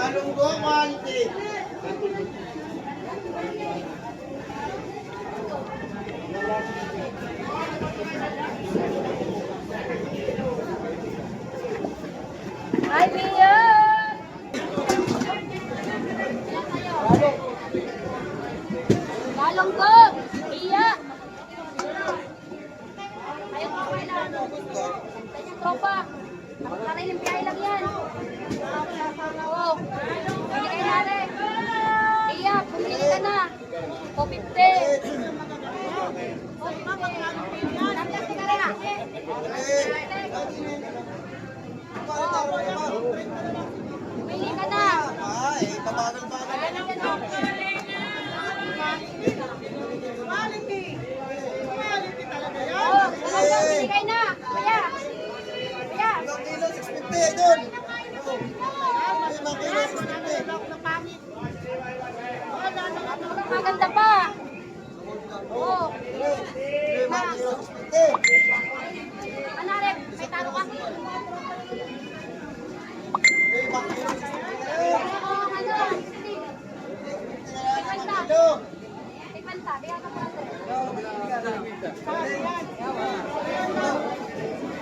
Galunggo, quality. Hi, Mia! Galunggong! Mia! Ayaw ko kailangan. Kanyang tropa. Nakakaray ng biyahe lang yan. Oo. Hindi kayo nari. Mia, pumili ka na. 250. Naplas ka rin. Pumili ka na. Ay, pabagal-bagal. Oh, pumili kayo na. Kaya. Kaya. Ilang kilo? 650, doon. Ilang kilo? 650. Maganda pa. Oh. Ilang kilo? 650. Anarep, may taro ka. Ilang kilo? 650. Oh, ano? Kilo. Ipanta, kaya ka pa.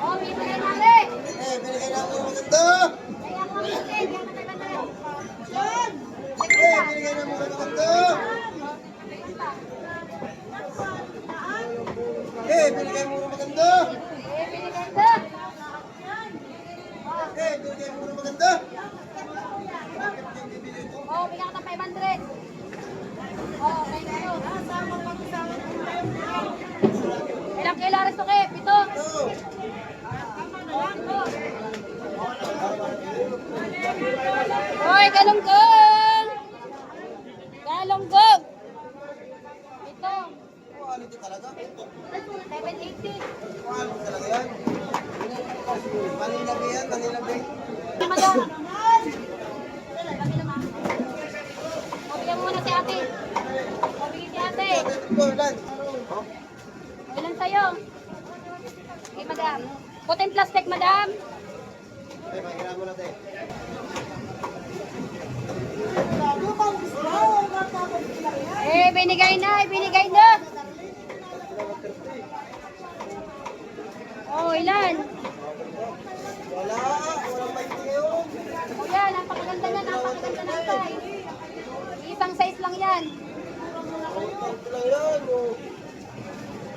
Oh, bibigay namin. Binigay namin yung maganda. Kaya ka bibigay, kaya ka tayo na. Binigay namin yung maganda. Binigay mo yung maganda. Binigay na. Binigay mo yung maganda. Oh, bigyan ka ng 500. Oh, thank you. Ilang kilo rin ito, Kep? Ito. Hoy, galunggong! Galunggong! Ito. Quality talaga. 780. Quality talaga yan. Manila ba yan? Manila ba? Madam. O, bigyan mo muna si ate. O, bigyan si ate. O, ilan sa'yo? Okay, madam. Putin plastic, madam. Mahirap mo natin. Binigay na, binigay na. Oh, ilan? Wala. Walang may yun. O yan, napakaganda na, napakaganda na size. Isang size lang yan. Ito lang yan.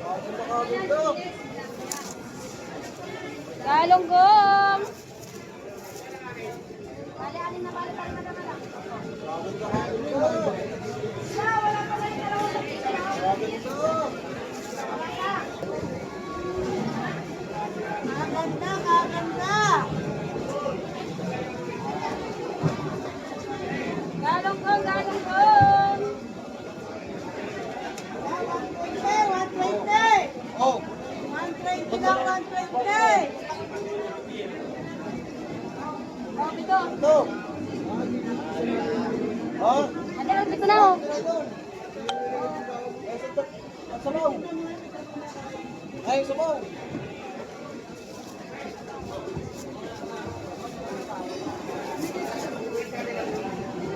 Nakaganda. Galunggong! Bali, alin na bali, bali, bali, bali. Wala pa rin dalawa sa pizza. Maganda, maganda. Galunggong, galunggong. 120. Oh. 120 lang, 120. Oh, bito. Ito. Ha? Ate, bito na oh. Sabaw. Ay, sabaw.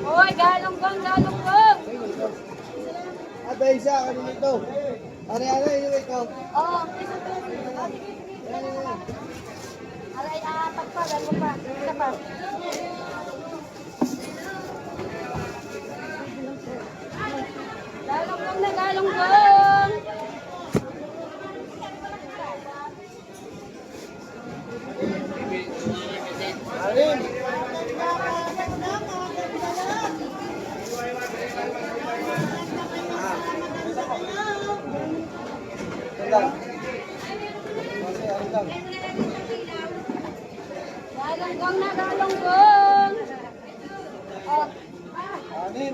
Hoy, galunggong, galunggong. Ada isa kanina ito. Ano yung ikaw? Oh. Aray, apat pa, dalawa pa. Isa pa. Galunggong na galunggong. Alin? Galunggong na galunggong. Oh. Anin?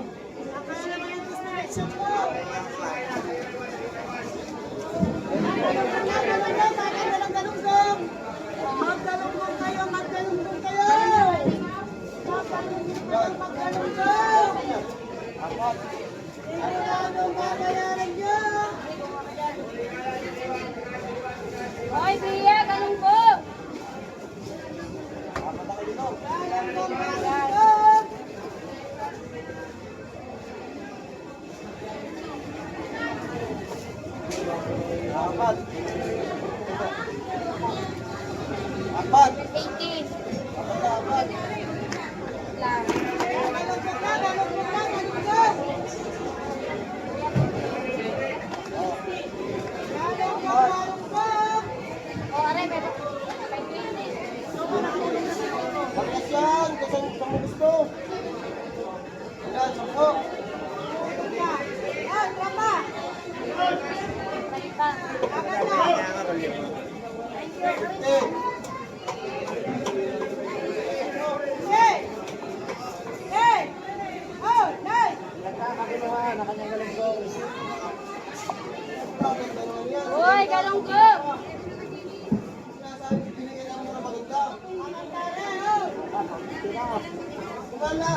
Maggalunggong kayo, maggalunggong kayo. Apat. Ano babayaran nyo? Hoy, Bia, galunggong. Galunggong, galunggong. kinuha na kanyang galunggong. Uy, galunggong! Sinasabi, binigyan lang muna maganda. Wala na.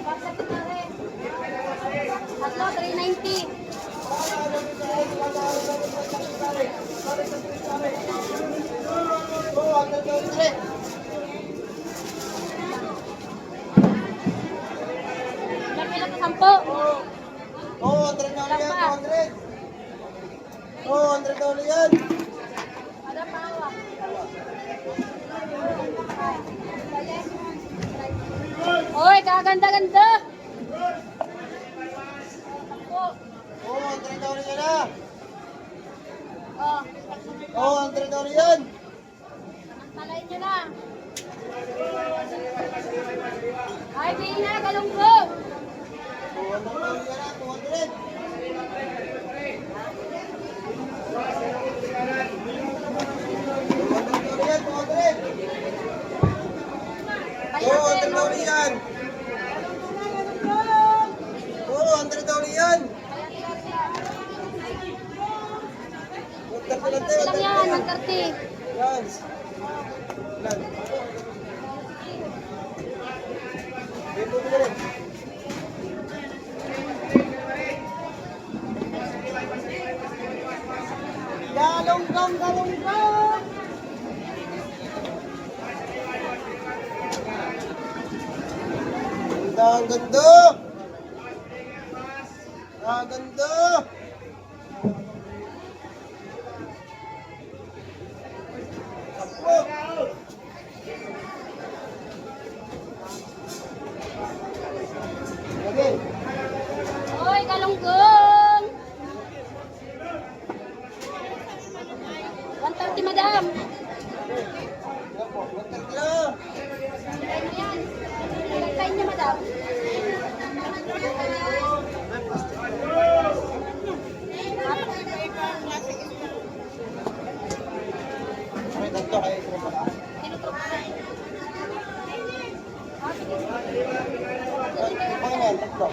Pagsapit na rin. Tatlo, 390. Oo, ang gagawin ko rin. Ilang kilo to? 10. Oo, 100 na ulit yan, 200. Oo, 100 na ulit yan. Ada pa hawak. Uy, kaganda-ganda! Oo, 100 na ulit yan ah. Oh, Oo, 100 na ulit yan. samantalain nyo na. Ay, di na, galunggong! Oo, 100 na ulit yan ah, 200. Oo, 100 na ulit yan. Oo, 100 na ulit yan. 130 Ilang yan, 130. yan. Ilan? Dito bilhin. Galunggong, galunggong. Ang ganda! Ang ganda! Sampo! Lagi! Uy, galunggong! 130, madam. Yan po, 130 lang. Ilan yan? Ilan kain niya, madam? May tatlo kayo ito pala. Tinutrop ko na. Ano yan? Tatlo.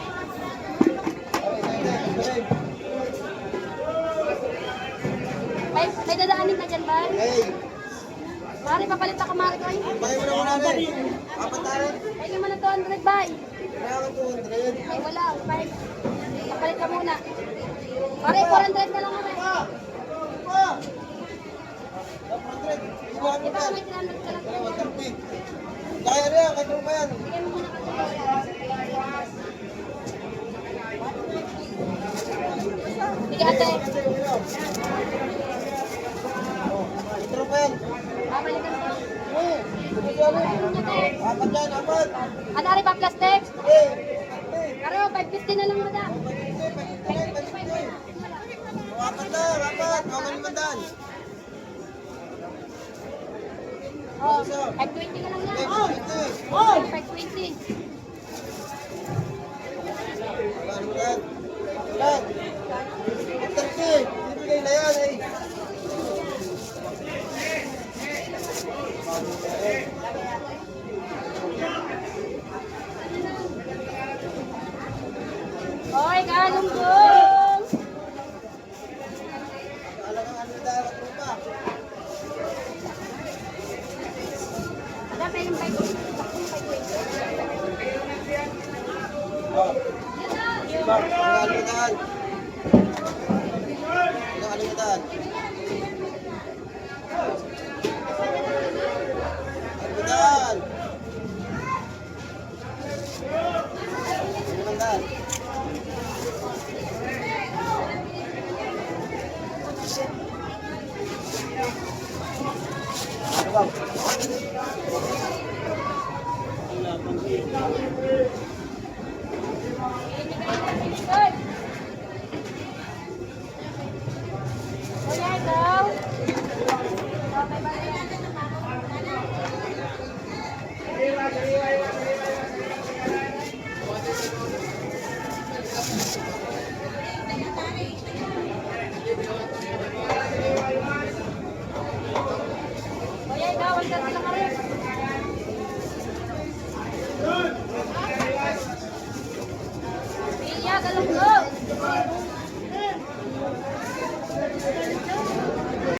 May dadaanin ka dyan ba? Hey! Mari, papalit ako, Mari ko. Bayo mo na muna rin. Apat na rin. Ay, naman na 200, bye. Kaya ka 200. Ay, wala. 5. Papalit ka muna. Mari, 400 na lang ako. Pa! 400. Iba Di ba may 300 ka lang? 130. Kaya na yan, katong pa yan. Bigyan mo muna kasi. Sige, ate. Ito pa yan. Babalikan ko. Eh, apat yan, apat. Ano rin pa plastic? Eh, Karo, 550 na lang madam. apat na, apat. Ako limandaan. Oh, 520 na lang yan. Eh, ito. 520. Ano yan? Ulan. 30. Ibigay na yan eh. Hoy, galunggong! Alagang ano dahil ang trupa. Ada pa yung 520. Oh. Bak, ang alimutan. Ang alimutan. Alimutan. Alimutan. Ano bang? Hoy, ito.